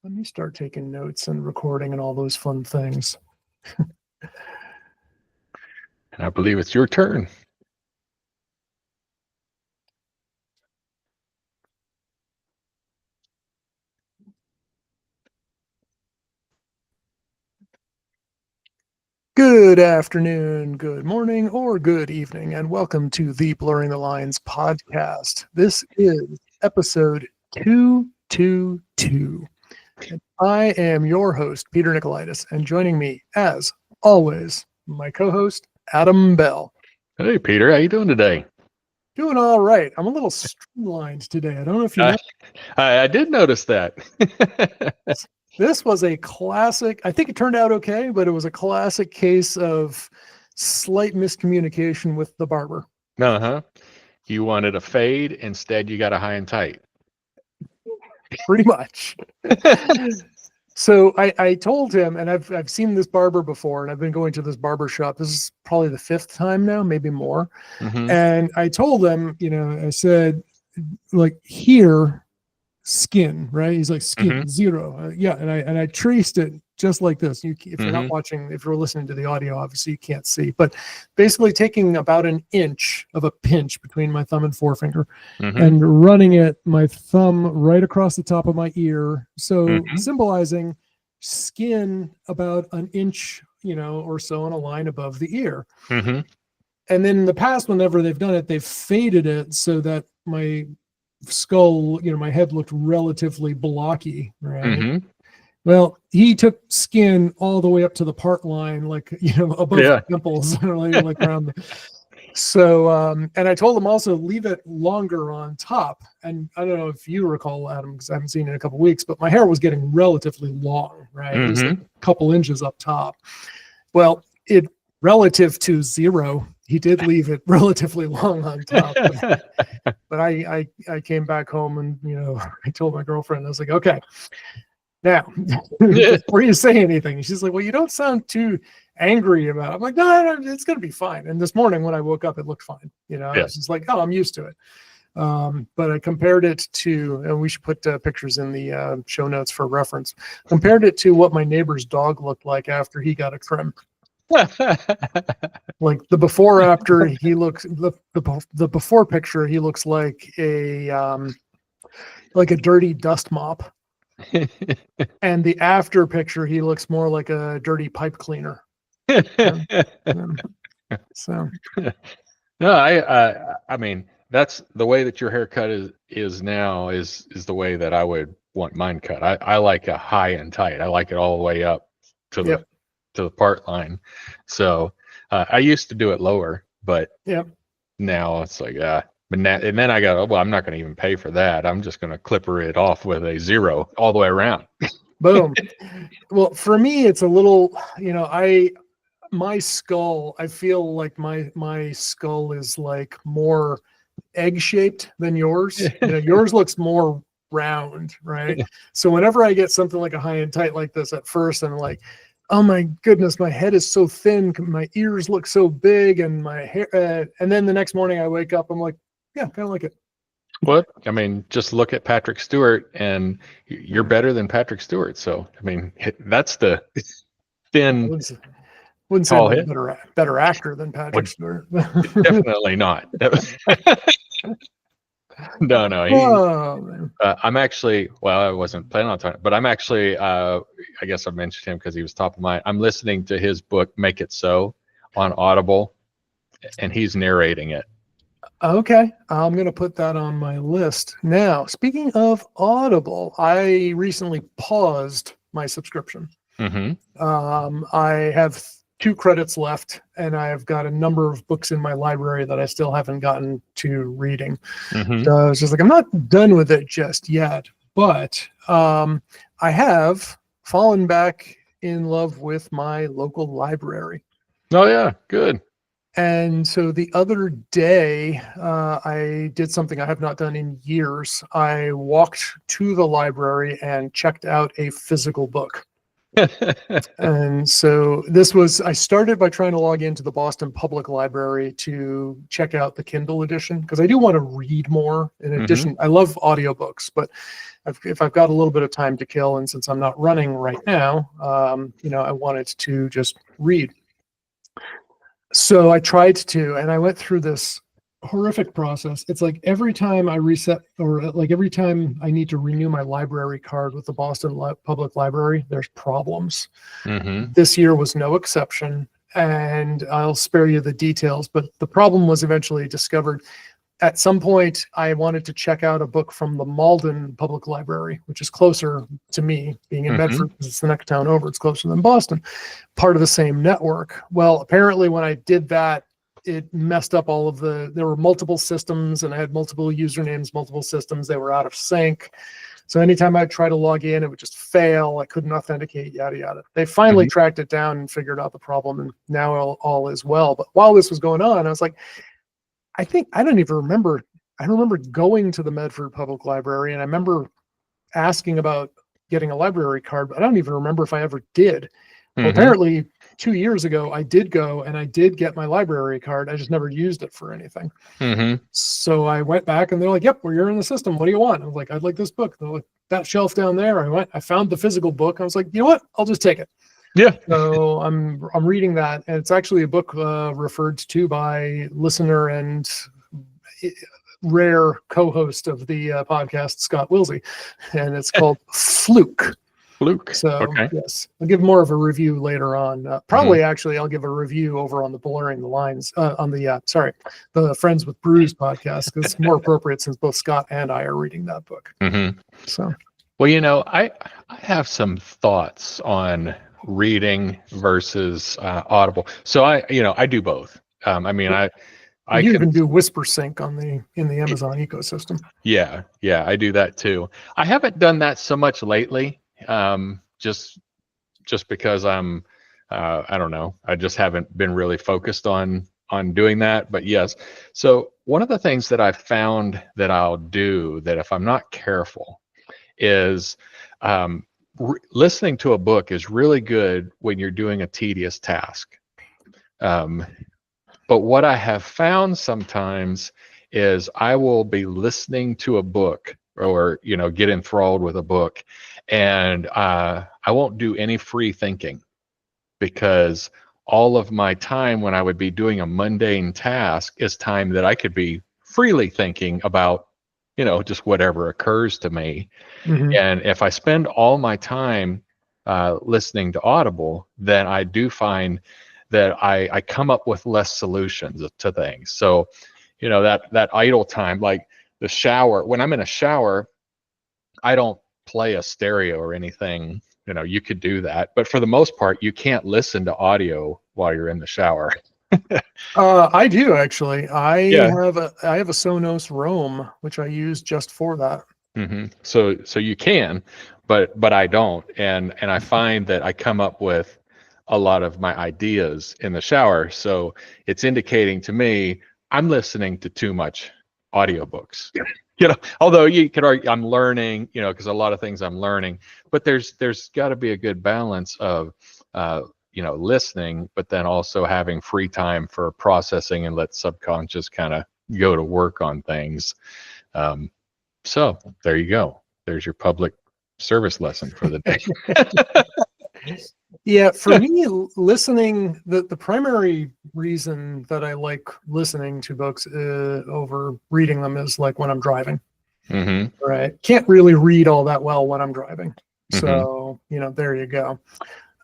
let me start taking notes and recording and all those fun things. And I believe it's your turn. Good afternoon, good morning, or good evening, and welcome to the Blurring the Lines podcast. This is episode 222. And I am your host, Peter Nikolaidis, and joining me, as always, my co-host, Adam Bell. Hey, Peter, how you doing today? Doing all right. I'm a little streamlined today. I don't know if you know. I did notice that. This was a classic. I think it turned out okay, but it was a classic case of slight miscommunication with the barber. Uh-huh. You wanted a fade, instead you got a high and tight. Pretty much. So I told him, and I've seen this barber before, and I've been going to this barber shop. This is probably the 5th time now, maybe more. Mm-hmm. And I told him, I said, like, here, skin, right? He's like, skin, 0. Yeah. And I traced it just like this. If you're not watching, if you're listening to the audio, obviously you can't see, but basically taking about an inch of a pinch between my thumb and forefinger and running it, my thumb right across the top of my ear. So symbolizing skin about an inch, or so on a line above the ear. And then in the past, whenever they've done it, they've faded it so that my skull, my head looked relatively blocky, right? Well, he took skin all the way up to the part line, like, above the temples, like around so, and I told him also leave it longer on top. And I don't know if you recall, Adam, because I haven't seen it in a couple of weeks, but my hair was getting relatively long, right? It was like a couple inches up top. Well, relative to 0, he did leave it relatively long on top. But I came back home and, I told my girlfriend, I was like, okay, now, before you say anything, she's like, well, you don't sound too angry about it. I'm like, no, it's going to be fine. And this morning when I woke up, it looked fine. I was just like, oh, I'm used to it. But I compared it to, and we should put pictures in the show notes for reference, compared it to what my neighbor's dog looked like after he got a trim. Like the before after, he looks the before picture, he looks like a dirty dust mop. And the after picture, he looks more like a dirty pipe cleaner. So no, I mean, that's the way that your haircut is now is the way that I would want mine cut. I like a high and tight. I like it all the way up to the part line. So I used to do it lower, but now it's like and then I go, well, I'm not going to even pay for that. I'm just going to clipper it off with a 0 all the way around. Boom. Well, for me, it's a little, my skull, I feel like my skull is like more egg shaped than yours. Yours looks more round, right? So whenever I get something like a high and tight like this at first, I'm like, oh my goodness, my head is so thin, my ears look so big, and my hair, and then the next morning I wake up, I'm like, yeah, kind of like it. What? I mean, just look at Patrick Stewart, and you're better than Patrick Stewart. So, I mean, that's the thin, wouldn't say I'm a better actor than Patrick Stewart. Definitely not. No. I'm actually, well, I wasn't planning on talking, but I'm actually, I guess I mentioned him because he was top of mind. I'm listening to his book, Make It So, on Audible, and he's narrating it. Okay, I'm going to put that on my list. Now, speaking of Audible, I recently paused my subscription. I have 2 credits left, and I've got a number of books in my library that I still haven't gotten to reading. So I was just like, I'm not done with it just yet, but I have fallen back in love with my local library. Oh, yeah, good. And so the other day, I did something I have not done in years. I walked to the library and checked out a physical book. And so this was, I started by trying to log into the Boston Public Library to check out the Kindle edition, because I do want to read more. In addition, I love audiobooks, but if I've got a little bit of time to kill, and since I'm not running right now, I wanted to just read. So I tried to, and I went through this horrific process. It's like every time I reset, or like every time I need to renew my library card with the Boston Public Library, there's problems. This year was no exception, and I'll spare you the details, but the problem was eventually discovered. At some point, I wanted to check out a book from the Malden Public Library, which is closer to me, being in Medford, because it's the next town over. It's closer than Boston, part of the same network. Well, apparently when I did that, it messed up all of there were multiple systems, and I had multiple usernames, multiple systems. They were out of sync. So anytime I try to log in, it would just fail. I couldn't authenticate, yada, yada. They finally tracked it down and figured out the problem, and now all is well. But while this was going on, I was like, I don't remember going to the Medford Public Library, and I remember asking about getting a library card, but I don't even remember if I ever did. Well, apparently 2 years ago, I did go and I did get my library card. I just never used it for anything. So I went back and they're like, yep, well, you're in the system. What do you want? I was like, I'd like this book. They're like, that shelf down there. I found the physical book. I was like, you know what? I'll just take it. Yeah. So I'm reading that, and it's actually a book referred to by listener and rare co-host of the podcast, Scott Wilsey, and it's called Fluke. So yes, I'll give more of a review later on. Probably actually I'll give a review over on the Blurring the Lines on the Friends with Brews podcast, because it's more appropriate since both Scott and I are reading that book. So, well, I have some thoughts on reading versus Audible. So I do both. I you can even do Whisper Sync in the Amazon ecosystem. Yeah, I do that too. I haven't done that so much lately. Just because I'm I don't know, I just haven't been really focused on doing that. But yes, so one of the things that I've found that I'll do, that if I'm not careful, is listening to a book is really good when you're doing a tedious task. But what I have found sometimes is I will be listening to a book, or get enthralled with a book, and I won't do any free thinking, because all of my time when I would be doing a mundane task is time that I could be freely thinking about, just whatever occurs to me. And if I spend all my time listening to Audible, then I do find that I come up with less solutions to things. So, that idle time, like the shower, when I'm in a shower, I don't play a stereo or anything. You could do that, but for the most part, you can't listen to audio while you're in the shower. I do actually. I have a Sonos Roam, which I use just for that. So you can, but I don't, and I find that I come up with a lot of my ideas in the shower. So it's indicating to me I'm listening to too much audiobooks. Although you could argue I'm learning, because a lot of things I'm learning, but there's got to be a good balance of listening, but then also having free time for processing and let subconscious kind of go to work on things. So there you go. There's your public service lesson for the day. Yeah, for me, listening, the primary reason that I like listening to books over reading them is like when I'm driving. Right. Can't really read all that well when I'm driving. So, there you go.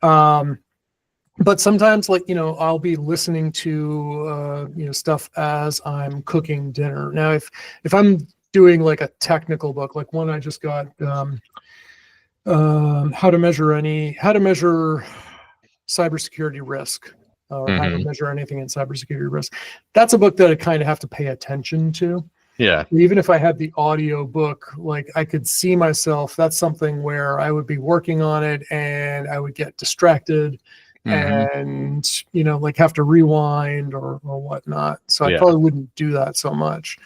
But sometimes, I'll be listening to, stuff as I'm cooking dinner. Now, if I'm doing like a technical book, like one I just got, how to measure cybersecurity risk, or how to measure anything in cybersecurity risk. That's a book that I kind of have to pay attention to. Yeah. Even if I had the audio book, like I could see myself, that's something where I would be working on it and I would get distracted and, have to rewind or whatnot. So I probably wouldn't do that so much.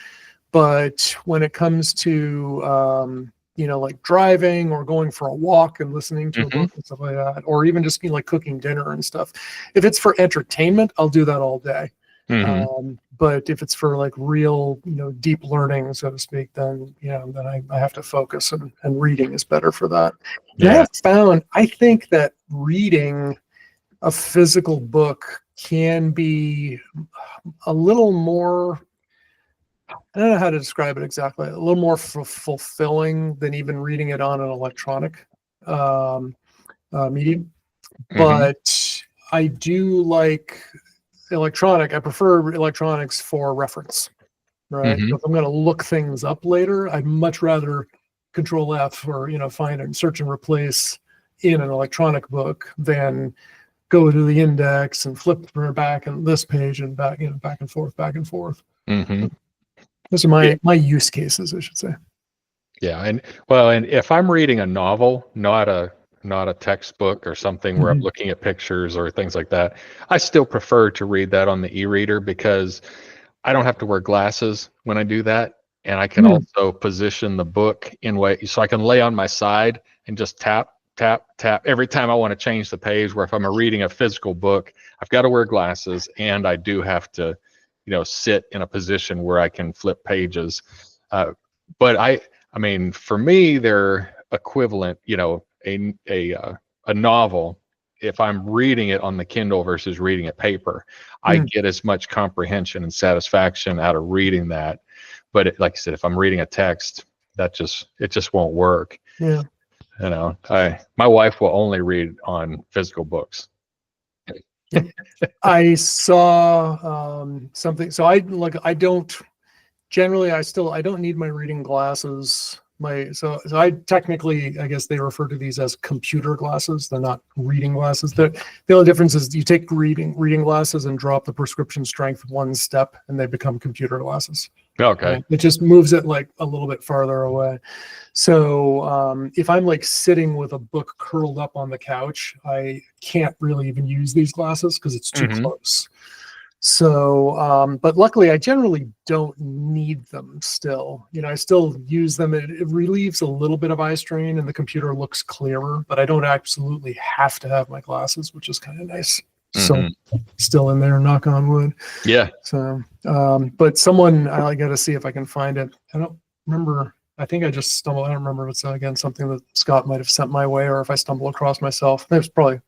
But when it comes to, like driving or going for a walk and listening to a Mm-hmm. book and stuff like that, or even just like cooking dinner and stuff. If it's for entertainment, I'll do that all day. Mm-hmm. But if it's for like real, deep learning, so to speak, then I have to focus, and reading is better for that. And Yeah. I think that reading a physical book can be a little more, I don't know how to describe it exactly, a little more fulfilling than even reading it on an electronic medium. Mm-hmm. But I do like electronic. I prefer electronics for reference, right? Mm-hmm. If I'm going to look things up later, I'd much rather Control F or find and search and replace in an electronic book than go to the index and flip back and this page and back, back and forth, back and forth. Mm-hmm. Those are my use cases, I should say. Yeah, and if I'm reading a novel, not a textbook or something where I'm looking at pictures or things like that, I still prefer to read that on the e-reader because I don't have to wear glasses when I do that, and I can also position the book in way so I can lay on my side and just tap tap tap every time I want to change the page. Where if I'm reading a physical book, I've got to wear glasses and I do have to, sit in a position where I can flip pages. But I mean, for me, they're equivalent. A novel. If I'm reading it on the Kindle versus reading it paper, I get as much comprehension and satisfaction out of reading that. But like I said, if I'm reading a text, it just won't work. Yeah. My wife will only read on physical books. I saw something. So I don't generally, I don't need my reading glasses. So I technically, I guess they refer to these as computer glasses. They're not reading glasses. The only difference is you take reading glasses and drop the prescription strength one step, and they become computer glasses. Okay. It just moves it like a little bit farther away. So if I'm like sitting with a book curled up on the couch, I can't really even use these glasses because it's too close. So, but luckily I generally don't need them still. I still use them. It relieves a little bit of eye strain and the computer looks clearer, but I don't absolutely have to have my glasses, which is kind of nice. So still in there, knock on wood. Yeah. So, but someone, I got to see if I can find it. I don't remember. I think I just stumbled. I don't remember if it's again something that Scott might have sent my way, or if I stumble across myself. It was probably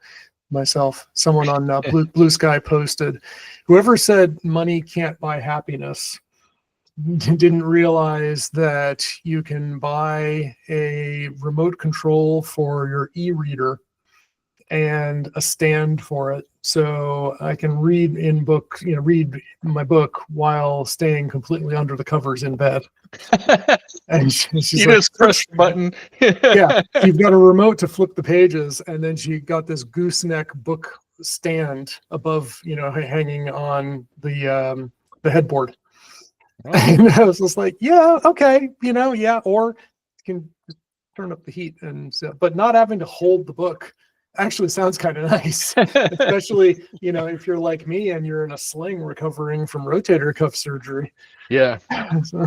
myself. Someone on Blue Sky posted, whoever said money can't buy happiness didn't realize that you can buy a remote control for your e-reader and a stand for it, so I can read my book while staying completely under the covers in bed. And she's you like, just press the button. Yeah, you've got a remote to flip the pages, and then she got this gooseneck book stand above, hanging on the headboard. Oh. And I was just like, yeah, okay, yeah, or you can just turn up the heat, and but not having to hold the book actually sounds kind of nice, especially if you're like me and you're in a sling recovering from rotator cuff surgery. Yeah. So.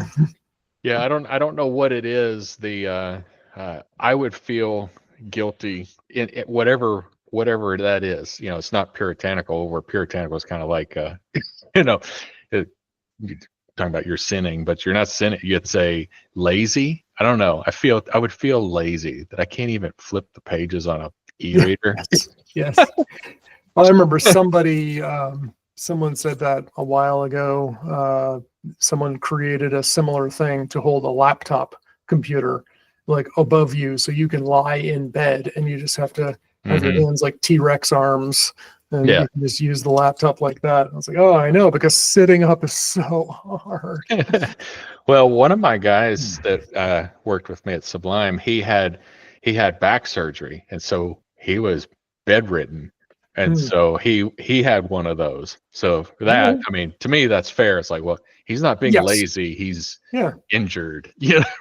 Yeah, I don't know what it is. I would feel guilty in whatever that is. It's not puritanical, where puritanical is kind of like you're talking about you're sinning, but you're not sinning. You'd say lazy. I don't know. I would feel lazy that I can't even flip the pages on a e-reader. Yes. Well, I remember someone said that a while ago. Someone created a similar thing to hold a laptop computer like above you, so you can lie in bed and you just have to have your hands like T-Rex arms, and you can just use the laptop like that. I was like, oh, I know, because sitting up is so hard. Well, one of my guys that worked with me at Sublime, he had back surgery, and so he was bedridden. And so he had one of those. So that, I mean, to me, that's fair. It's like, well, he's not being lazy. He's injured,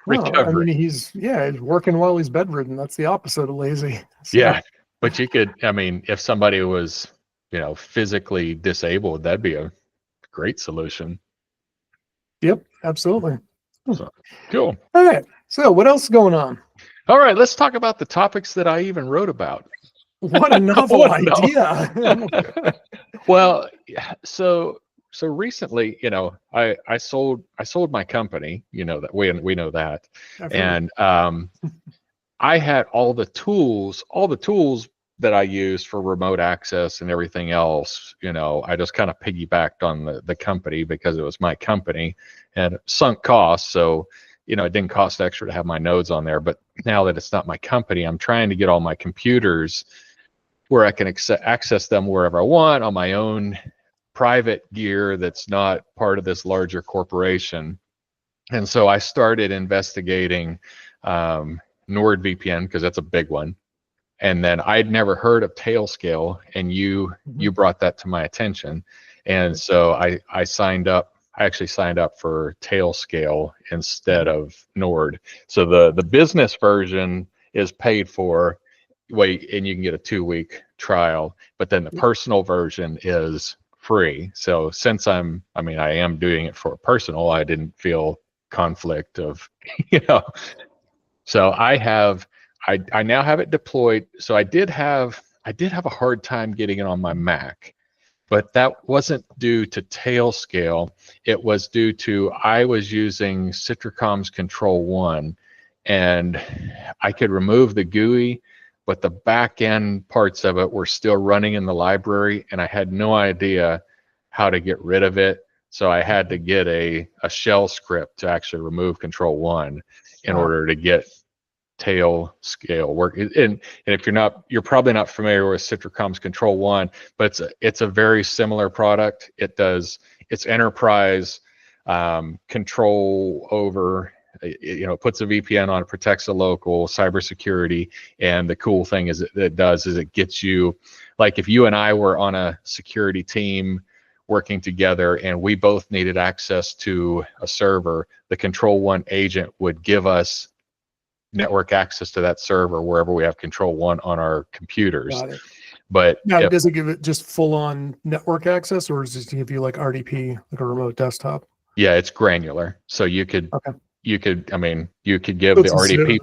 recovering. I mean, he's working while he's bedridden. That's the opposite of lazy. So. Yeah. But you could, I mean, if somebody was, physically disabled, that'd be a great solution. Yep, absolutely. So, cool. All right. So what else is going on? All right, let's talk about the topics that I even wrote about. What a novel idea. Well, so recently, I sold my company, that we know that. And I had all the tools that I used for remote access and everything else. I just kind of piggybacked on the company because it was my company and sunk costs. So, it didn't cost extra to have my nodes on there. But now that it's not my company, I'm trying to get all my computers where I can access them wherever I want on my own private gear that's not part of this larger corporation. And so I started investigating NordVPN because that's a big one. And then I'd never heard of Tailscale, and you brought that to my attention. And so I signed up. I actually signed up for Tailscale instead of Nord. So the business version is paid for, and you can get a 2-week trial, but then the personal version is free. So since I am doing it for personal, I didn't feel conflict of, So I now have it deployed. So I did have a hard time getting it on my Mac, but that wasn't due to Tailscale. It was due to I was using Citricom's Control 1, and I could remove the GUI, but the back end parts of it were still running in the library, and I had no idea how to get rid of it. So I had to get a shell script to actually remove Control 1 in order to get Tailscale work. And if you're probably not familiar with Citricom's Control 1, but it's a very similar product. It's enterprise control over, it puts a VPN on, it protects the local cybersecurity. And the cool thing is it gets you, like if you and I were on a security team working together and we both needed access to a server, the Control 1 agent would give us network access to that server wherever we have Control 1 on our computers. Got it. But now, does it give it just full-on network access, or does it give you like RDP, like a remote desktop? Yeah, it's granular. So you could give the RDP.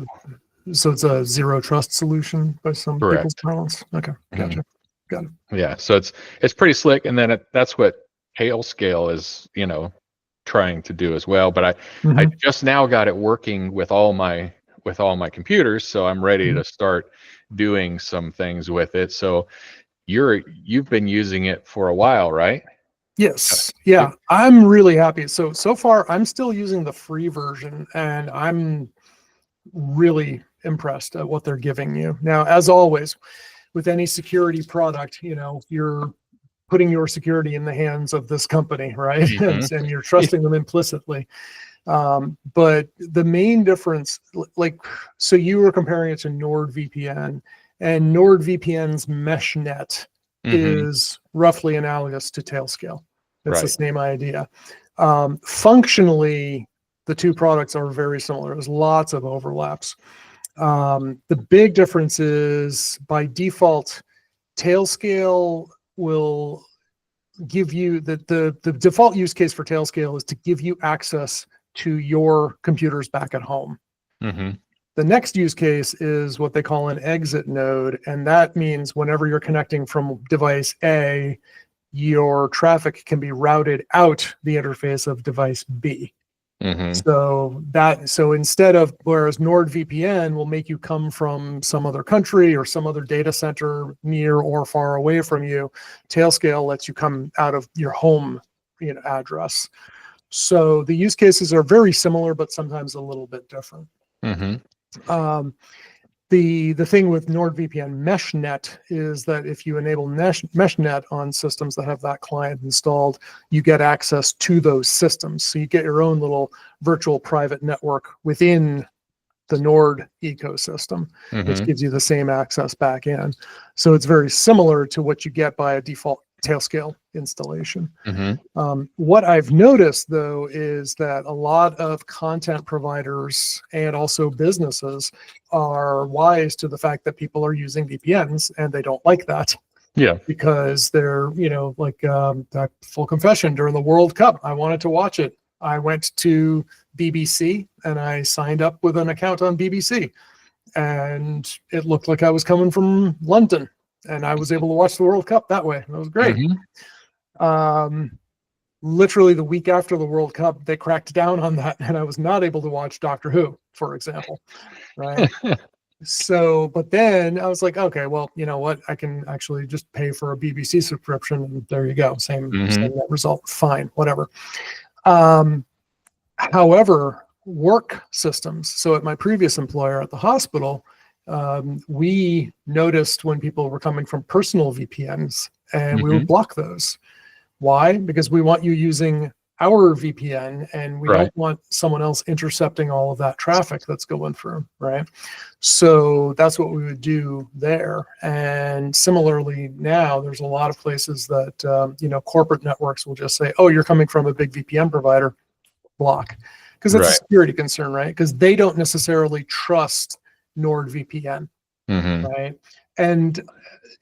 So it's a zero trust solution by some people's parlance. Okay, gotcha. Got it. Yeah, so it's pretty slick, and then that's what Tailscale is, trying to do as well. But I just now got it working with all my computers, so I'm ready to start doing some things with it. So you've been using it for a while, right? Yes. Yeah, I'm really happy. So far I'm still using the free version, and I'm really impressed at what they're giving you. Now, as always, with any security product, you're putting your security in the hands of this company, right? And you're trusting them implicitly. But the main difference, so you were comparing it to NordVPN, and NordVPN's MeshNet is roughly analogous to Tailscale. It's the same idea. Functionally, the two products are very similar. There's lots of overlaps. The big difference is, by default, Tailscale will give you the default use case for Tailscale is to give you access to your computers back at home. The next use case is what they call an exit node, and that means whenever you're connecting from device A, your traffic can be routed out the interface of device B. So instead of, whereas NordVPN will make you come from some other country or some other data center near or far away from you, Tailscale lets you come out of your home address. So the use cases are very similar, but sometimes a little bit different. The thing with NordVPN MeshNet is that if you enable MeshNet on systems that have that client installed, you get access to those systems. So you get your own little virtual private network within the Nord ecosystem, which gives you the same access back in. So it's very similar to what you get by a default Tailscale installation. What I've noticed, though, is that a lot of content providers and also businesses are wise to the fact that people are using VPNs, and they don't like that. Yeah, because they're, that full confession, during the World Cup, I wanted to watch it. I went to BBC and I signed up with an account on BBC. and it looked like I was coming from London, and I was able to watch the World Cup that way. That was great. Literally the week after the World Cup, they cracked down on that, and I was not able to watch Doctor Who, for example. Right. So, but then I was like, okay, well, you know what? I can actually just pay for a BBC subscription, and there you go. Same net result. Fine, whatever. However, work systems. So at my previous employer at the hospital, we noticed when people were coming from personal VPNs, and we would block those. Why? Because we want you using our VPN, and we don't want someone else intercepting all of that traffic that's going through, right? So that's what we would do there. And similarly, now there's a lot of places that corporate networks will just say, "Oh, you're coming from a big VPN provider," block, because it's a security concern, right? Because they don't necessarily trust NordVPN, right? And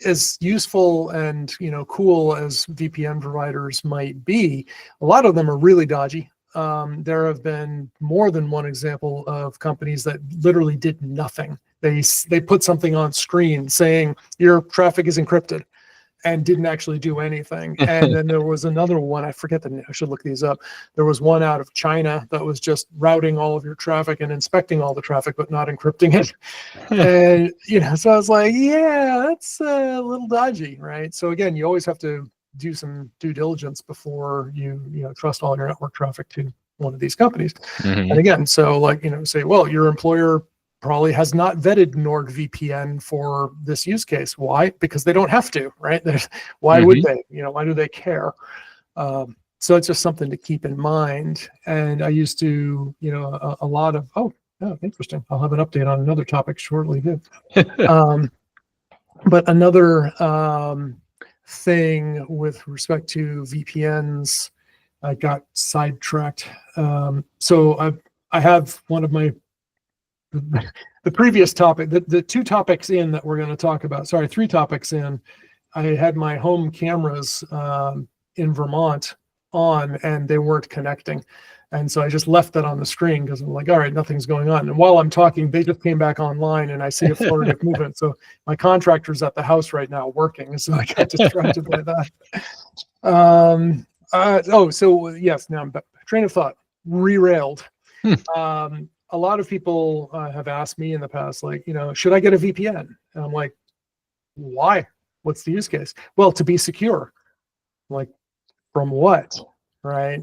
as useful and cool as VPN providers might be, a lot of them are really dodgy. There have been more than one example of companies that literally did nothing. They put something on screen saying your traffic is encrypted, and didn't actually do anything. And then there was another one, I forget the name, I should look these up. There was one out of China that was just routing all of your traffic and inspecting all the traffic, but not encrypting it. And, so I was like, yeah, that's a little dodgy, right? So again, you always have to do some due diligence before you trust all your network traffic to one of these companies. And again, so say, well, your employer probably has not vetted NordVPN for this use case. Why? Because they don't have to, right? Why would they? Why do they care? So it's just something to keep in mind. And I used to, a lot of, oh, interesting. I'll have an update on another topic shortly too. But another thing with respect to VPNs, I got sidetracked. So I have one of my the previous topic, the two topics in that we're going to talk about, sorry, 3 topics in, I had my home cameras in Vermont on, and they weren't connecting. And so I just left that on the screen because I'm like, all right, nothing's going on. And while I'm talking, they just came back online, and I see a flurry of movement. So my contractor's at the house right now working. So I got distracted by that. So yes, now I'm back. Train of thought, derailed. A lot of people have asked me in the past, like, should I get a VPN? And I'm like, why? What's the use case? Well, to be secure. I'm like, from what? Right?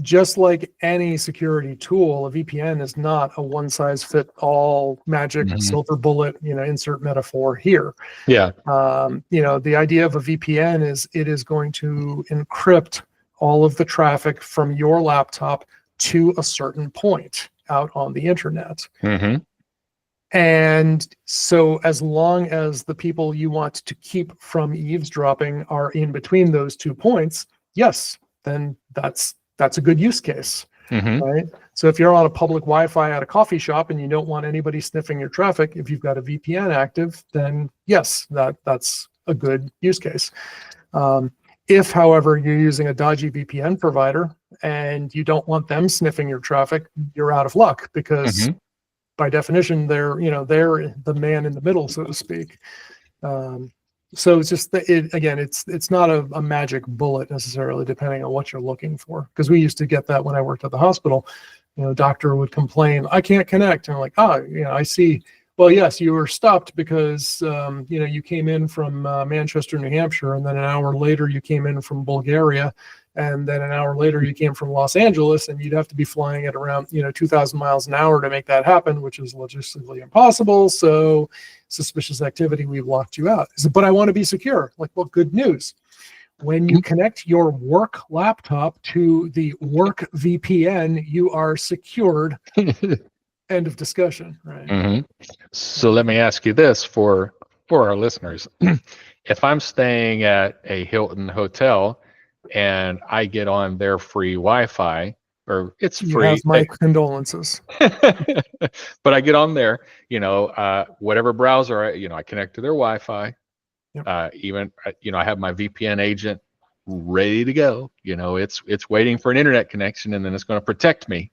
Just like any security tool, a VPN is not a one-size-fit-all magic silver bullet, insert metaphor here. Yeah. The idea of a VPN is it is going to encrypt all of the traffic from your laptop to a certain point out on the internet. And so as long as the people you want to keep from eavesdropping are in between those 2 points, yes, then that's a good use case, right? So if you're on a public Wi-Fi at a coffee shop and you don't want anybody sniffing your traffic, if you've got a VPN active, then yes, that's a good use case. If, however, you're using a dodgy VPN provider and you don't want them sniffing your traffic, you're out of luck, because by definition, they're the man in the middle, so to speak. So it's just again, it's not a magic bullet necessarily, depending on what you're looking for. Because we used to get that when I worked at the hospital. Doctor would complain, I can't connect, and I'm like, I see. Well, yes, you were stopped because you came in from Manchester, New Hampshire, and then an hour later you came in from Bulgaria, and then an hour later you came from Los Angeles, and you'd have to be flying at around 2,000 miles an hour to make that happen, which is logistically impossible. So suspicious activity, we've locked you out. But I want to be secure. Like, well, good news. When you connect your work laptop to the work VPN, you are secured. End of discussion, right? So let me ask you this for our listeners. If I'm staying at a Hilton hotel and I get on their free Wi-Fi, or it's free. You have my condolences. But I get on there, whatever browser, I connect to their Wi-Fi. Even, I have my VPN agent ready to go. It's waiting for an internet connection, and then it's going to protect me.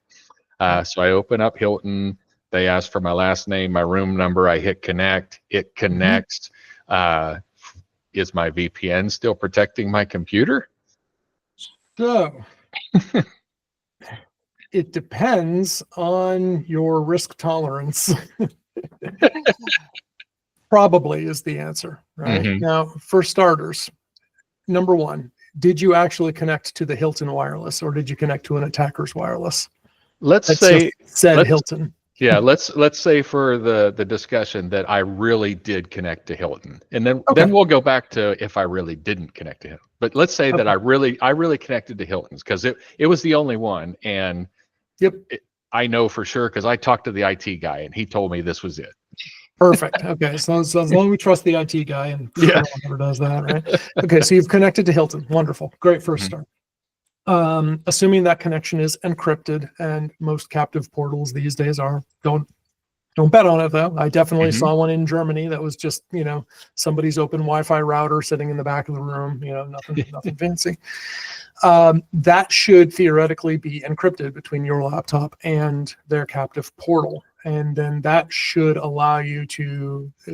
So I open up Hilton, They ask for my last name, my room number. I hit connect. It connects. Is my VPN still protecting my computer? So it depends on your risk tolerance. Probably is the answer, right? Now, for starters, number one, did you actually connect to the Hilton wireless, or did you connect to an attacker's wireless? Let's say Hilton. Yeah, let's say for the discussion that I really did connect to Hilton, and then we'll go back to if I really didn't connect to Hilton. But let's say that I really connected to Hilton's, because it was the only one, and I know for sure because I talked to the IT guy and he told me this was it. Perfect. Okay, so as long as we trust the IT guy, and no one ever does that, right? Okay, so you've connected to Hilton. Wonderful, great first start. Assuming that connection is encrypted, and most captive portals these days are. Don't bet on it though. I definitely saw one in Germany that was just, somebody's open Wi-Fi router sitting in the back of the room, nothing fancy. That should theoretically be encrypted between your laptop and their captive portal. And then that should allow you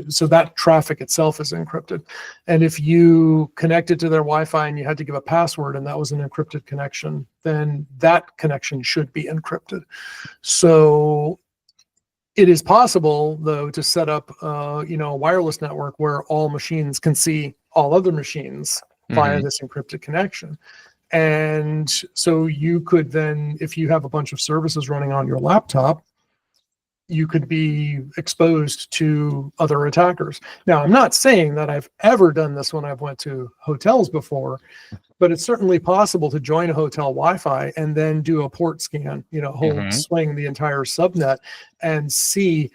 so that traffic itself is encrypted. And if you connected to their Wi-Fi and you had to give a password and that was an encrypted connection, then that connection should be encrypted. So it is possible, though, to set up, a wireless network where all machines can see all other machines via this encrypted connection. And so you could then, if you have a bunch of services running on your laptop, you could be exposed to other attackers. Now, I'm not saying that I've ever done this when I've went to hotels before, but it's certainly possible to join a hotel Wi-Fi and then do a port scan, swing the entire subnet and see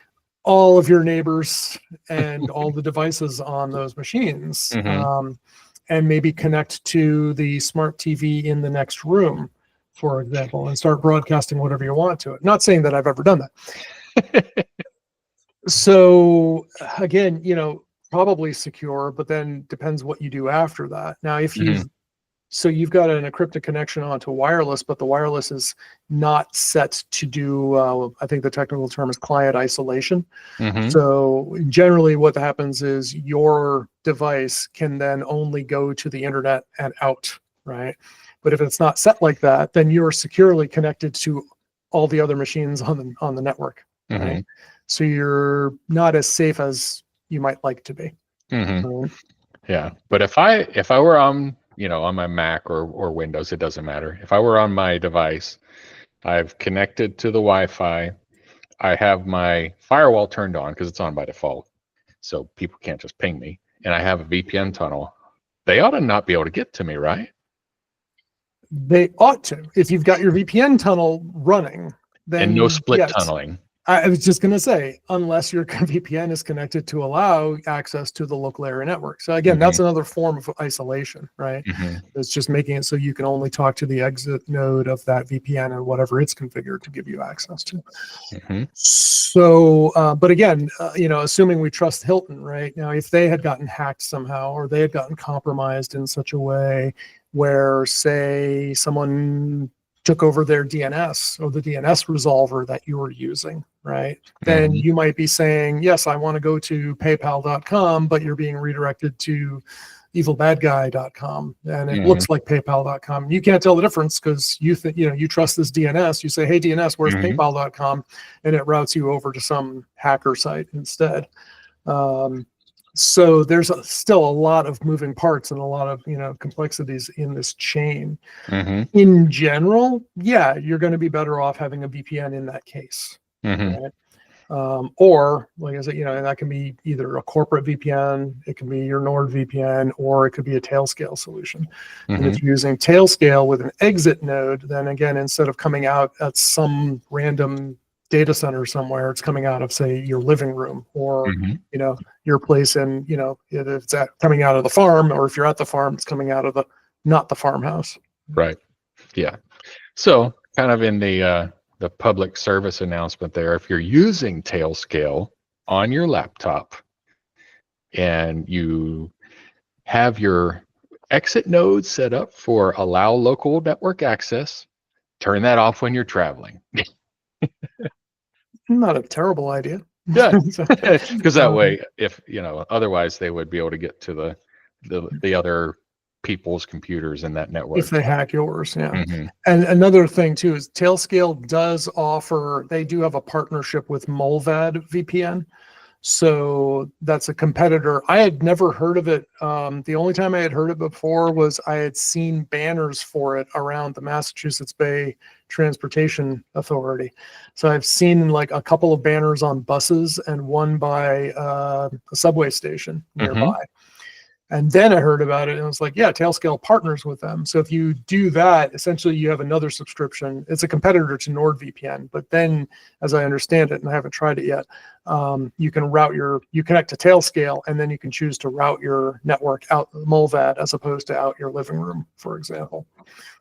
all of your neighbors and all the devices on those machines, and maybe connect to the smart TV in the next room, for example, and start broadcasting whatever you want to it. Not saying that I've ever done that. So again, probably secure, but then depends what you do after that. Now, if you've got an encrypted connection onto wireless, but the wireless is not set to do, I think the technical term is client isolation. So generally what happens is your device can then only go to the internet and out, right? But if it's not set like that, then you're securely connected to all the other machines on the network. Right? So you're not as safe as you might like to be. Yeah, but if I were on on my Mac or Windows, it doesn't matter. If I were on my device, I've connected to the Wi-Fi. I have my firewall turned on because it's on by default, so people can't just ping me. And I have a VPN tunnel. They ought to not be able to get to me, right? They ought to. If you've got your VPN tunnel running, then and no split tunneling. I was just going to say, unless your VPN is connected to allow access to the local area network. So again, that's another form of isolation, right? It's just making it so you can only talk to the exit node of that VPN and whatever it's configured to give you access to. So, but again, assuming we trust Hilton, right? Now, if they had gotten hacked somehow, or they had gotten compromised in such a way where, say, someone took over their DNS or the DNS resolver that you were using, right? Then you might be saying, yes, I want to go to paypal.com, but you're being redirected to evilbadguy.com, and it looks like paypal.com. You can't tell the difference because you think, you trust this DNS. You say, hey, DNS, where's paypal.com? And it routes you over to some hacker site instead. So there's still a lot of moving parts and a lot of complexities in this chain. In general, yeah, you're going to be better off having a VPN in that case. Right? Or like I said, and that can be either a corporate VPN, it can be your NordVPN, or it could be a Tailscale solution. And if you're using Tailscale with an exit node, then again, instead of coming out at some random data center somewhere, it's coming out of, say, your living room, or your place in, if it's coming out of the farm, or if you're at the farm, it's coming out of not the farmhouse. Right. Yeah. So kind of in the public service announcement there, if you're using Tailscale on your laptop and you have your exit node set up for allow local network access, turn that off when you're traveling. Not a terrible idea. Yeah, So, because that way, if otherwise they would be able to get to the other people's computers in that network. if they hack yours, yeah. Mm-hmm. And another thing too is Tailscale does offer. They do have a partnership with Mulvad VPN. So that's a competitor. I had never heard of it. The only time I had heard it before was I had seen banners for it around the Massachusetts Bay Transportation Authority. So I've seen like a couple of banners on buses and one by a subway station nearby. And then I heard about it and I was like, yeah, Tailscale partners with them. So if you do that, essentially you have another subscription. It's a competitor to NordVPN, but then as I understand it, and I haven't tried it yet, you can you connect to Tailscale and then you can choose to route your network out Mulvad as opposed to out your living room, for example.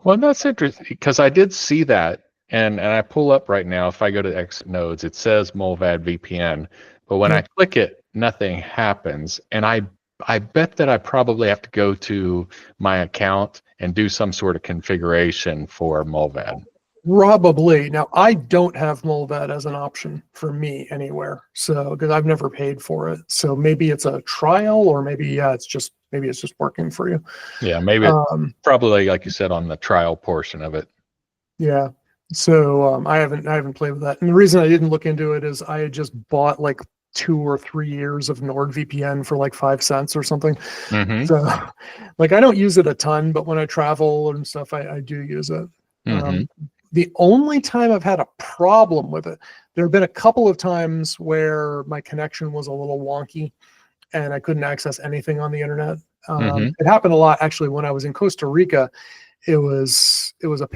Well, that's interesting because I did see that and I pull up right now. If I go to exit nodes, it says Mulvad VPN, but when I click it, nothing happens. And I bet that I probably have to go to my account and do some sort of configuration for Mulvad. Probably. Now, I don't have Mulvad as an option for me anywhere. So, because I've never paid for it. So maybe it's a trial or maybe, it's just working for you. Yeah, maybe probably like you said on the trial portion of it. Yeah. So I haven't played with that. And the reason I didn't look into it is I had just bought like 2 or 3 years of NordVPN for like 5 cents or something. Mm-hmm. So like I don't use it a ton, but when I travel and stuff, I do use it. Mm-hmm. The only time I've had a problem with it, there have been a couple of times where my connection was a little wonky and I couldn't access anything on the internet. It happened a lot actually when I was in Costa Rica. It was a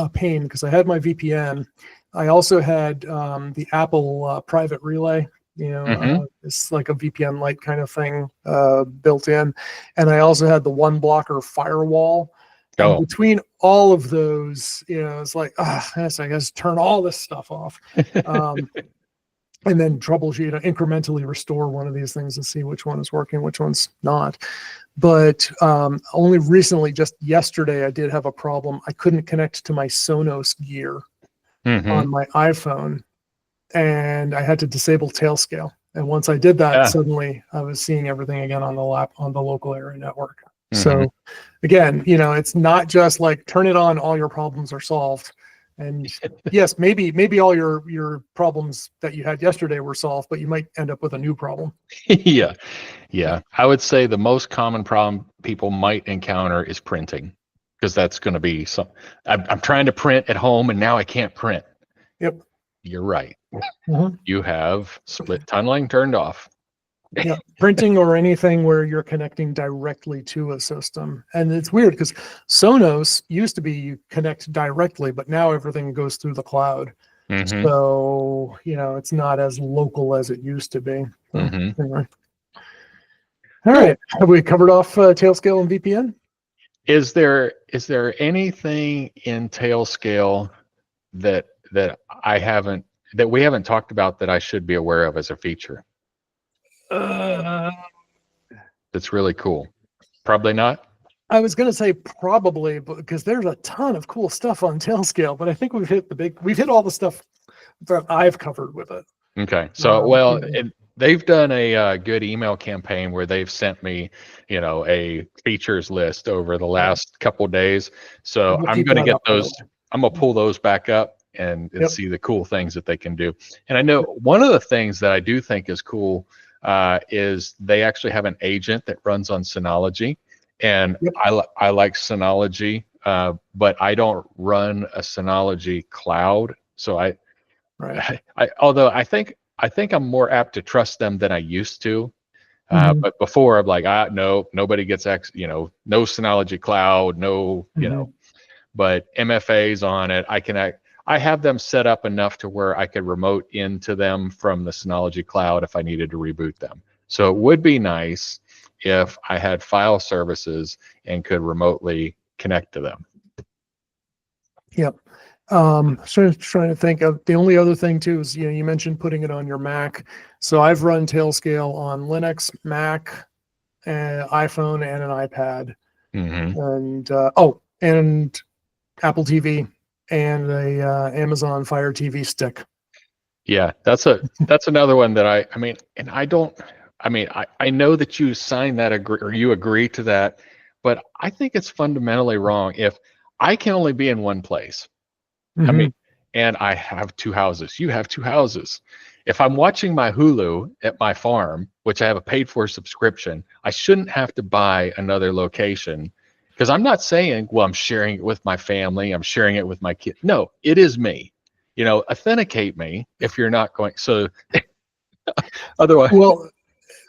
pain because I had my VPN. I also had the Apple private relay. It's like a VPN Lite kind of thing built in, and I also had the one blocker firewall. And between all of those, it's like, I guess turn all this stuff off, and then troubleshoot, incrementally restore one of these things and see which one is working, which one's not. But only recently, just yesterday, I did have a problem. I couldn't connect to my Sonos gear on my iPhone, and I had to disable Tailscale. And once I did that, suddenly I was seeing everything again on the local area network. So again, it's not just like turn it on, all your problems are solved. And yes, maybe all your problems that you had yesterday were solved, but you might end up with a new problem. Yeah. I would say the most common problem people might encounter is printing, because that's going to be I'm trying to print at home and now I can't print. Yep. You're right. You have split tunneling turned off. Yeah, printing or anything where you're connecting directly to a system. And it's weird because Sonos used to be you connect directly, but now everything goes through the cloud. So, it's not as local as it used to be. So, anyway. All right. Have we covered off Tailscale and VPN? Is there anything in Tailscale that we haven't talked about that I should be aware of as a feature? That's really cool. Probably not. I was going to say probably, because there's a ton of cool stuff on Tailscale, but I think we've hit all the stuff that I've covered with it. Okay. So, they've done a good email campaign where they've sent me, a features list over the last couple of days. So I'm going to get those. I'm going to pull those back up and see the cool things that they can do. And I know one of the things that I do think is cool is they actually have an agent that runs on Synology, and I like Synology, but I don't run a Synology cloud. So although I think I'm more apt to trust them than I used to. But before I'm like, no, nobody gets no Synology cloud, no, but MFA's on it. I have them set up enough to where I could remote into them from the Synology cloud if I needed to reboot them. So it would be nice if I had file services and could remotely connect to them. Yep. So trying to think of the only other thing too is, you mentioned putting it on your Mac. So I've run Tailscale on Linux, Mac, iPhone, and an iPad, and Apple TV and a Amazon Fire TV stick. Yeah, that's another one that I mean, and I know that you sign that agree or you agree to that, but I think it's fundamentally wrong if I can only be in one place. I Hmm. mean, and I have two houses. You have two houses. If I'm watching my Hulu at my farm, which I have a paid for subscription, I shouldn't have to buy another location because I'm not saying, well, I'm sharing it with my family, I'm sharing it with my kid. No, it is me. Authenticate me if you're not going. So otherwise, Well,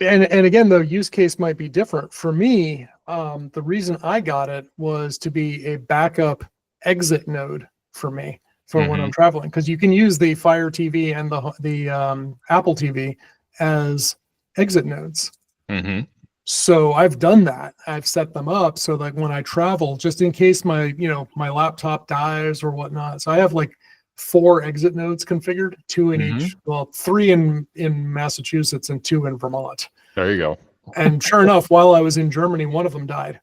and again, the use case might be different. For me, the reason I got it was to be a backup exit node for me for when I'm hmm traveling, because you can use the Fire TV and the Apple TV as exit nodes. hmm So I've done that. I've set them up so like when I travel, just in case my laptop dies or whatnot. So I have like 4 exit nodes configured, 2 in hmm each, well, 3 in Massachusetts and 2 in Vermont. there you go. And sure enough, while I was in Germany, one of them died.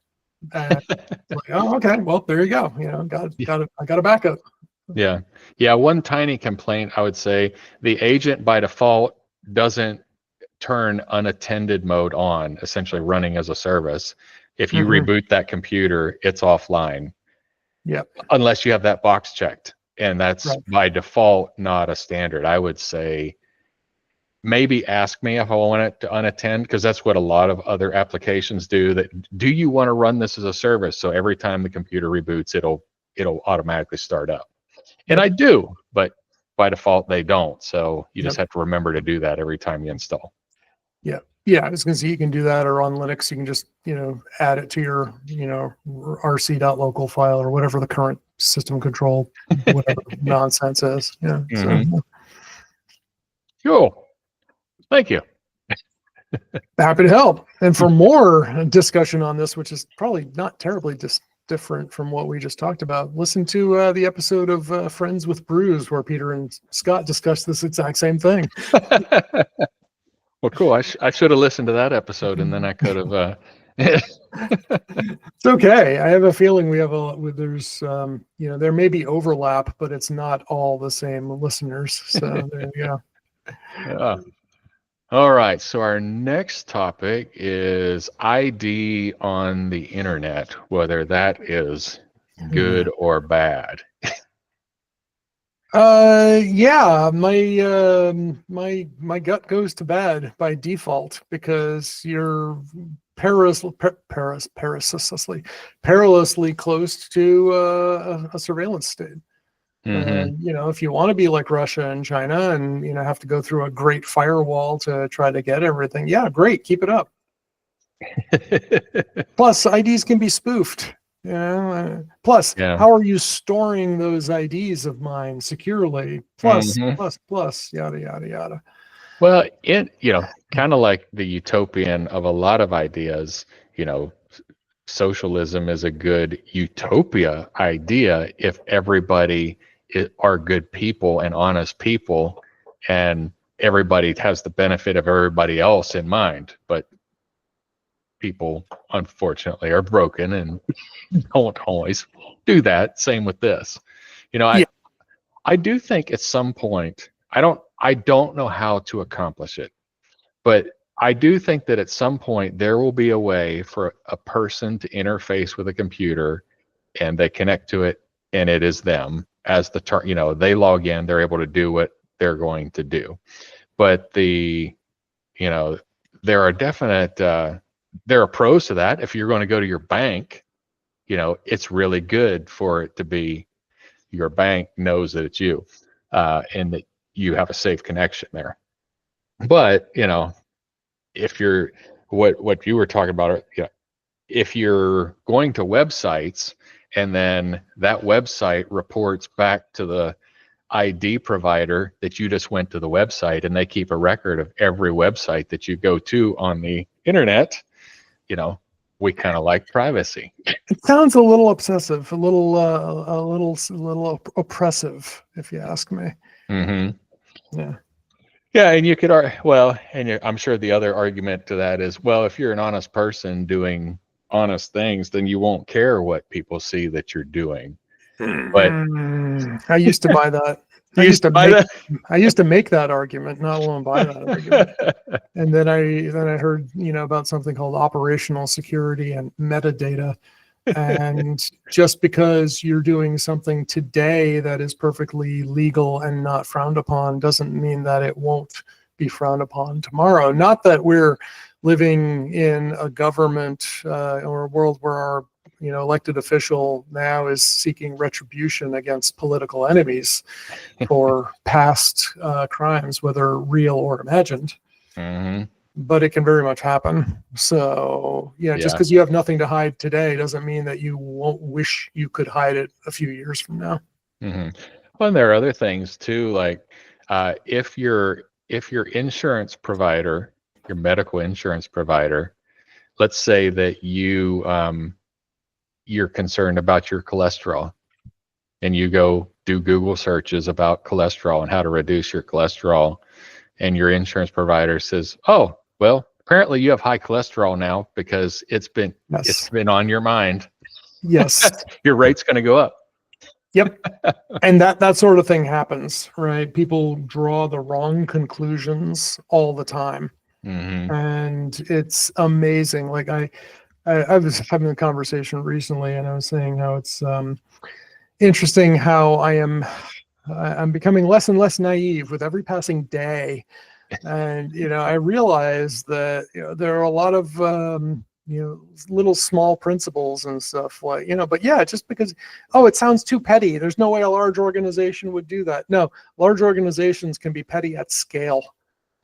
And like, oh, okay, well, there you go. I got a backup. Yeah. Yeah. One tiny complaint I would say the agent by default doesn't turn unattended mode on, essentially running as a service. If you Hmm. reboot that computer, it's offline Yep. unless you have that box checked. And that's Right. by default not a standard. I would say maybe ask me if I want it to unattend because that's what a lot of other applications do. That do you want to run this as a service? So every time the computer reboots, it'll automatically start up. And Yep. I do, but by default they don't. So you just Yep. have to remember to do that every time you install. Yeah. Yeah. I was going to say you can do that, or on Linux, you can just, add it to your, rc.local file or whatever the current system control, whatever nonsense is. Yeah. So hmm Cool. Thank you. happy to help. And for more discussion on this, which is probably not terribly different from what we just talked about, listen to the episode of Friends with Brews where Peter and Scott discussed this exact same thing. Well, cool. I should have listened to that episode, and then I could have. It's okay. I have a feeling we have there's there may be overlap, but it's not all the same listeners. So there you go. Yeah. All right. So our next topic is ID on the internet, whether that is good or bad. Yeah, my gut goes to bad by default because you're perilously close to a surveillance state. hmm If you want to be like Russia and China and have to go through a great firewall to try to get everything, yeah, great, keep it up. Plus, IDs can be spoofed. Plus, Yeah. how are you storing those IDs of mine securely? Plus, Mhm. plus, yada yada yada. Well, kind of like the utopian of a lot of ideas, socialism is a good utopia idea if everybody are good people and honest people and everybody has the benefit of everybody else in mind. But people, unfortunately, are broken and don't always do that. Same with this. Yeah. I do think at some point, I don't know how to accomplish it, but I do think that at some point there will be a way for a person to interface with a computer and they connect to it and it is them as they log in, they're able to do what they're going to do. But you know, there are definite, there are pros to that. If you're going to go to your bank, it's really good for it to be your bank knows that it's you and that you have a safe connection there. But if you're what you were talking about, if you're going to websites and then that website reports back to the ID provider that you just went to the website and they keep a record of every website that you go to on the internet, we kind of like privacy. It sounds a little obsessive, a little oppressive, if you ask me. Mm-hmm. Yeah. Yeah, and you could, I'm sure the other argument to that is, well, if you're an honest person doing honest things, then you won't care what people see that you're doing. But I used to buy that. I used to make that argument, not alone buy that argument. And then I heard, about something called operational security and metadata. And just because you're doing something today that is perfectly legal and not frowned upon doesn't mean that it won't be frowned upon tomorrow. Not that we're living in a government or a world where our elected official now is seeking retribution against political enemies for past crimes, whether real or imagined. Mm-hmm. But it can very much happen. So just because you have nothing to hide today doesn't mean that you won't wish you could hide it a few years from now. Mm-hmm. Well, and there are other things too, like if your insurance provider, your medical insurance provider, let's say that you're concerned about your cholesterol, and you go do Google searches about cholesterol and how to reduce your cholesterol, and your insurance provider says, "Oh, well, apparently you have high cholesterol now because it's been on your mind." Yes. Your rate's going to go up. Yep. And that sort of thing happens, right? People draw the wrong conclusions all the time. Mm-hmm. And it's amazing. Like I was having a conversation recently, and I was saying how it's interesting how I'm becoming less and less naive with every passing day. And I realize that there are a lot of little small principles and stuff, like but just because it sounds too petty, there's no way a large organization would do that. No, large organizations can be petty at scale.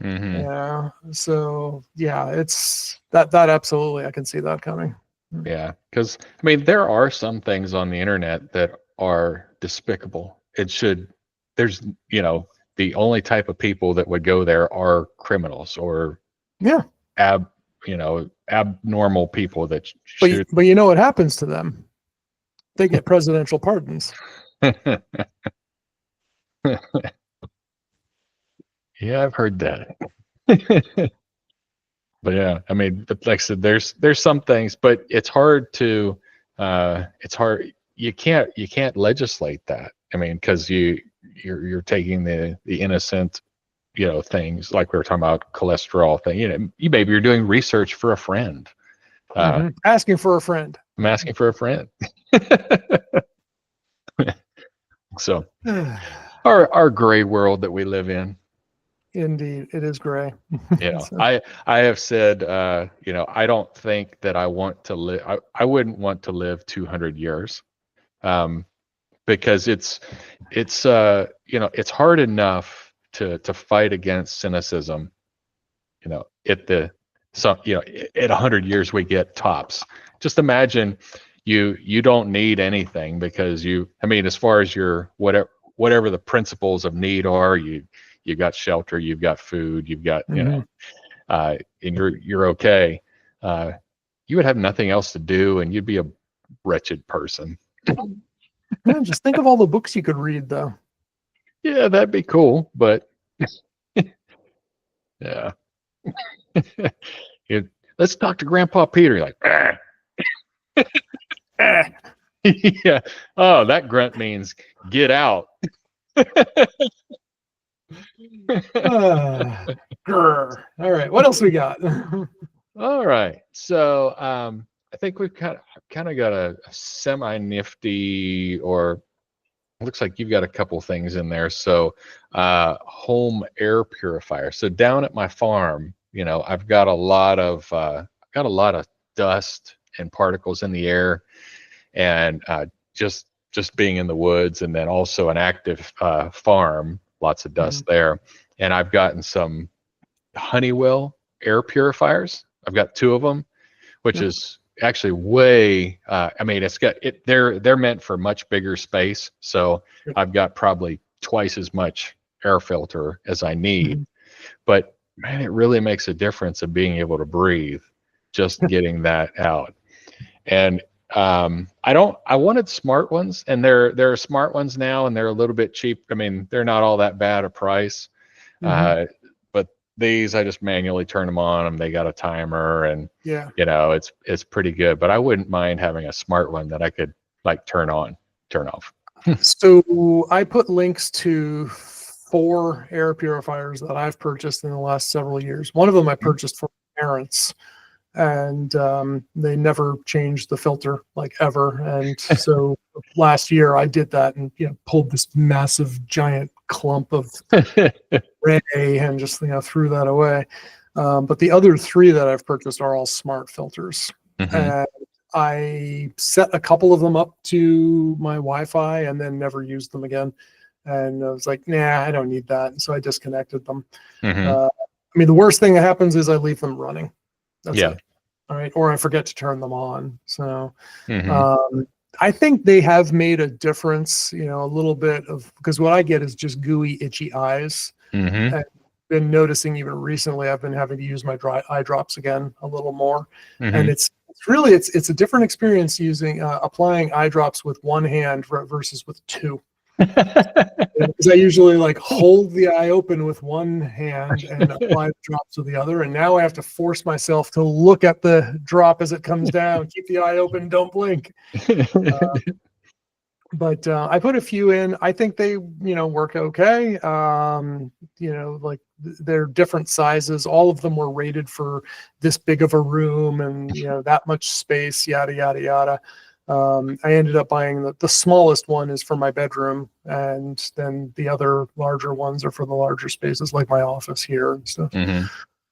Mm-hmm. Yeah. So it's that absolutely, I can see that coming. Yeah, because there are some things on the internet that are despicable. There's the only type of people that would go there are criminals or abnormal people that should. But you know what happens to them? They get presidential pardons. Yeah, I've heard that. But yeah, like I said, there's some things, but it's hard. You can't legislate that. Because you're taking the innocent, things like we were talking about cholesterol thing. Maybe you're doing research for a friend. Asking for a friend. I'm asking for a friend. So our gray world that we live in. Indeed, it is gray. So. I have said, I don't think that I want to live. I wouldn't want to live 200 years, because it's hard enough to fight against cynicism. At 100 years we get tops. Just imagine you don't need anything because as far as your whatever the principles of need are, you got shelter, you've got food, you've got, and you're okay. You would have nothing else to do, and you'd be a wretched person. Man, just think of all the books you could read, though. Yeah, that'd be cool, but yeah. Let's talk to Grandpa Peter. You're like, yeah. Oh, that grunt means get out. All right, what else we got? All right, so I think we've kind of got a semi-nifty, or it looks like you've got a couple things in there. So home air purifier. So down at my farm, I've got a lot of dust and particles in the air, and just being in the woods, and then also an active farm, lots of dust there. And I've gotten some Honeywell air purifiers. I've got 2 of them, which is actually way. They're meant for much bigger space, so I've got probably twice as much air filter as I need. But man, it really makes a difference of being able to breathe, just getting that out. And I wanted smart ones, and there are smart ones now, and they're a little bit cheap. They're not all that bad a price. But these, I just manually turn them on. They got a timer, and it's pretty good. But I wouldn't mind having a smart one that I could like turn on, turn off. So I put links to 4 air purifiers that I've purchased in the last several years. One of them I purchased for my parents, and they never changed the filter like ever. And so last year I did that and pulled this massive giant clump of ray and just threw that away. But the other 3 that I've purchased are all smart filters. And I set a couple of them up to my Wi-Fi and then never used them again. And I was like, nah, I don't need that. And so I disconnected them. I mean, the worst thing that happens is I leave them running. That's it. All right. Or I forget to turn them on. So I think they have made a difference, a little bit of, because what I get is just gooey, itchy eyes. And been noticing even recently, I've been having to use my dry eye drops again a little more. And it's really, it's a different experience using, applying eye drops with one hand versus with 2. Because I usually hold the eye open with one hand and apply the drops with the other, and now I have to force myself to look at the drop as it comes down, keep the eye open, don't blink. But I put a few in. I think they work okay. They're different sizes. All of them were rated for this big of a room and that much space, yada yada yada. I ended up buying the smallest one is for my bedroom, and then the other larger ones are for the larger spaces like my office here and stuff.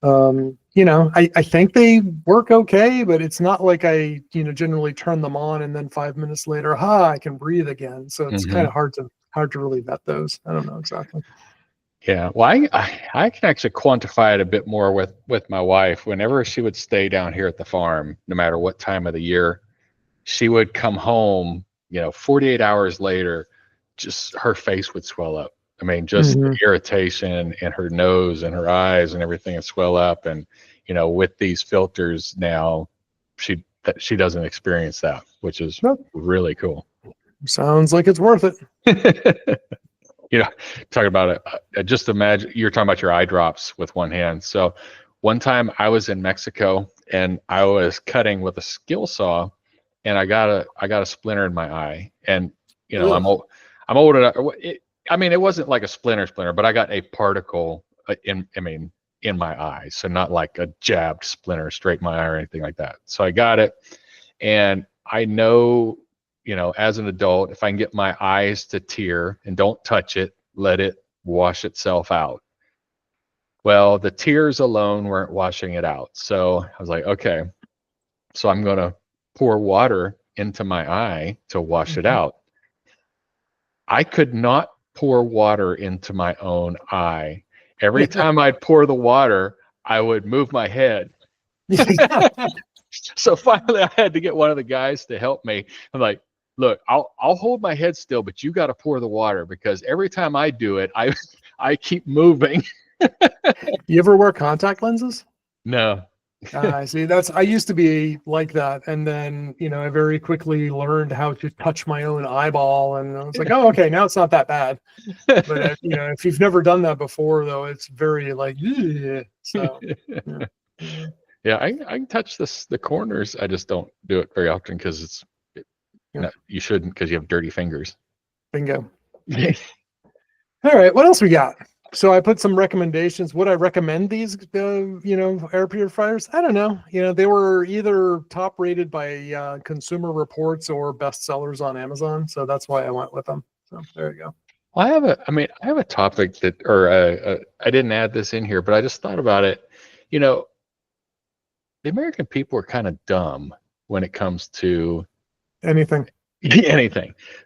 I think they work okay, but it's not like I generally turn them on and then 5 minutes later, I can breathe again. So it's kind of hard to really vet those. I don't know exactly. Yeah, well, I can actually quantify it a bit more with my wife. Whenever she would stay down here at the farm, no matter what time of the year, she would come home, 48 hours later, just her face would swell up. I mean, just the irritation in her nose and her eyes and everything would swell up. And, with these filters now, she doesn't experience that, which is really cool. Sounds like it's worth it. Talking about it, just imagine you're talking about your eye drops with one hand. So one time I was in Mexico and I was cutting with a skill saw, and I got a splinter in my eye, and I'm old enough. It wasn't like a splinter, but I got a particle in my eye, so not like a jabbed splinter straight in my eye or anything like that. So I got it, and I know, as an adult, if I can get my eyes to tear and don't touch it, let it wash itself out. Well, the tears alone weren't washing it out, so I was like, okay, so I'm gonna pour water into my eye to wash it out. I could not pour water into my own eye. Every time I'd pour the water, I would move my head. So finally I had to get one of the guys to help me. I'm like, look, I'll hold my head still, but you got to pour the water, because every time I do it, I keep moving. You ever wear contact lenses? No. I see. I used to be like that, and then I very quickly learned how to touch my own eyeball, and I was like, oh, okay, now it's not that bad. But if you've never done that before, though, it's very so. Yeah, I can touch the corners. I just don't do it very often because you shouldn't, because you have dirty fingers. Bingo. All right, what else we got? So I put some recommendations. Would I recommend these, air purifiers? I don't know. They were either top rated by Consumer Reports or bestsellers on Amazon. So that's why I went with them. So there you go. Well, I have a topic that, or I didn't add this in here, but I just thought about it. The American people are kind of dumb when it comes to anything.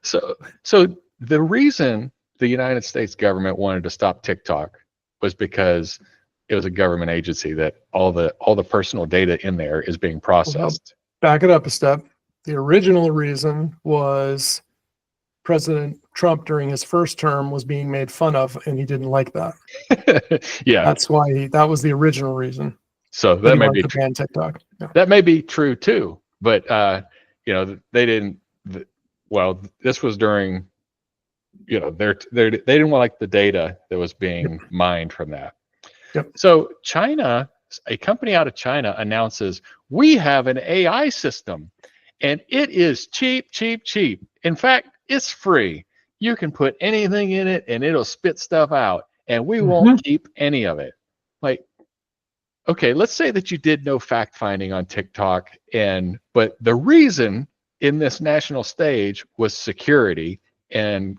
So the reason the United States government wanted to stop TikTok was because it was a government agency that all the personal data in there is being processed. Well, back it up a step. The original reason was President Trump during his first term was being made fun of, and he didn't like that. Yeah, that's why that was the original reason. So that may be ban TikTok. Yeah. That may be true too, but they didn't. Well, this was during. They didn't like the data that was being mined from that. Yep. So China, a company out of China, announces, we have an AI system, and it is cheap. In fact, it's free. you can put anything in it and it'll spit stuff out, and we Mm-hmm. won't keep any of it. Like, okay, let's say that you did no fact finding on TikTok, but the reason in this national stage was security and,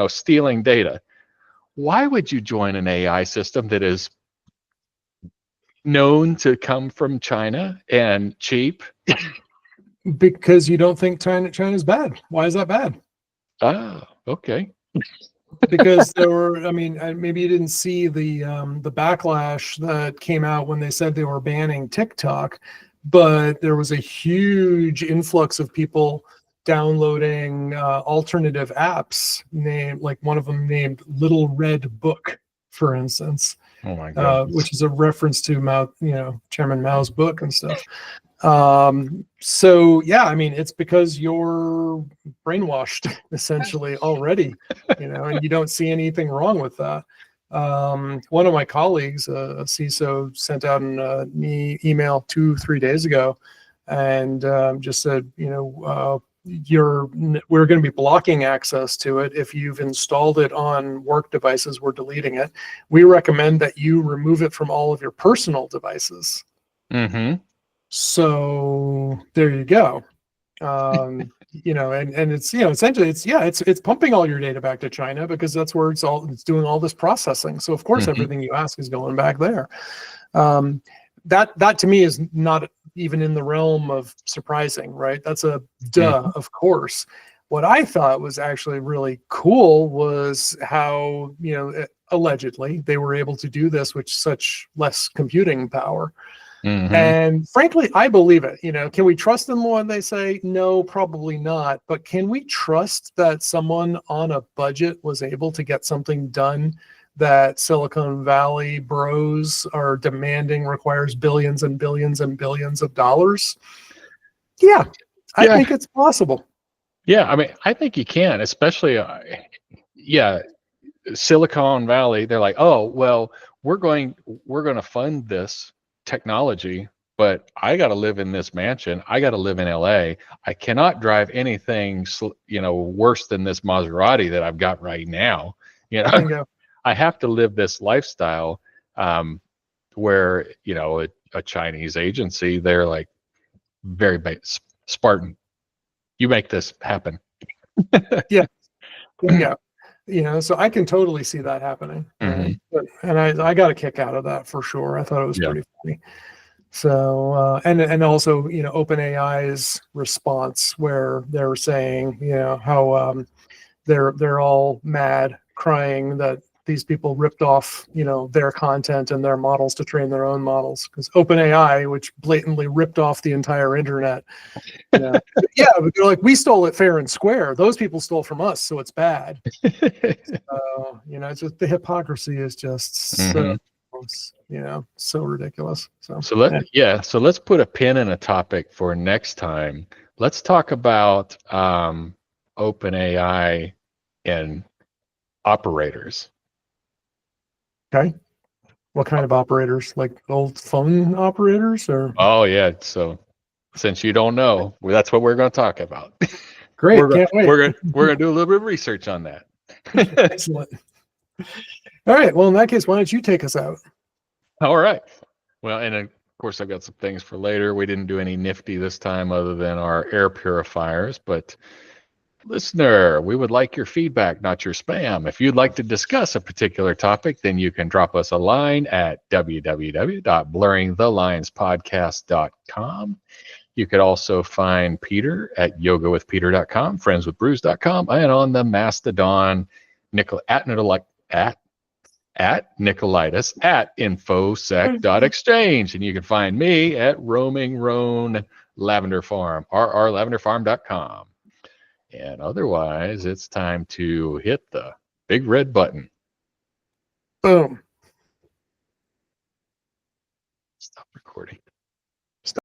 stealing data. Why would you join an AI system that is known to come from China and cheap? Because you don't think China's bad. Why is that bad? Ah, okay. Because there were, I mean, maybe you didn't see the backlash that came out when they said they were banning TikTok, but there was a huge influx of people downloading alternative apps, like one of them named Little Red Book, for instance, Oh my God. which is a reference to Mao, Chairman Mao's book and stuff. So yeah, I mean, it's because you're brainwashed essentially already, and you don't see anything wrong with that. One of my colleagues, a CISO, sent out an email 2-3 days ago and just said, we're going to be blocking access to it. If you've installed it on work devices, we're deleting it. We recommend that you remove it from all of your personal devices. Mm-hmm. So there you go. And it's, essentially it's pumping all your data back to China because that's where it's doing all this processing. So of course, everything you ask is going back there. That to me is not even in the realm of surprising, right? That's a duh, of course. What I thought was actually really cool was how, allegedly they were able to do this with such less computing power. Mm-hmm. And frankly, I believe it. Can we trust them when they say no? Probably not. But can we trust that someone on a budget was able to get something done that Silicon Valley bros are demanding requires billions and billions and billions of dollars? Yeah, I think it's possible. Yeah, I mean, I think you can, especially, Silicon Valley. They're like, oh, well, we're going to fund this technology, but I got to live in this mansion. I got to live in LA. I cannot drive anything, worse than this Maserati that I've got right now. I have to live this lifestyle, where, a Chinese agency, they're like very Spartan. You make this happen. Yeah. So I can totally see that happening. Right? And I got a kick out of that for sure. I thought it was pretty funny. So and also, OpenAI's response where they're saying, how they're all mad, crying that these people ripped off, their content and their models to train their own models, because OpenAI, which blatantly ripped off the entire internet. But they're like, we stole it fair and square. Those people stole from us, so it's bad. So, it's just the hypocrisy is just so, so ridiculous. So let's put a pin in a topic for next time. Let's talk about OpenAI and operators. Okay. What kind of operators? Like old phone operators, or? Oh yeah. So since you don't know, that's what we're going to talk about. Great. We're going to do a little bit of research on that. Excellent. All right. Well, in that case, why don't you take us out? All right. Well, and of course, I've got some things for later. We didn't do any nifty this time other than our air purifiers, but listener, we would like your feedback, not your spam. If you'd like to discuss a particular topic, then you can drop us a line at www.blurringthelinespodcast.com. You could also find Peter at yogawithpeter.com, friendswithbrews.com, and on the Mastodon at Nikolaidis at infosec.exchange. And you can find me at roaming Roan Lavender Farm, rrlavenderfarm.com. And otherwise, it's time to hit the big red button. Boom. Stop recording.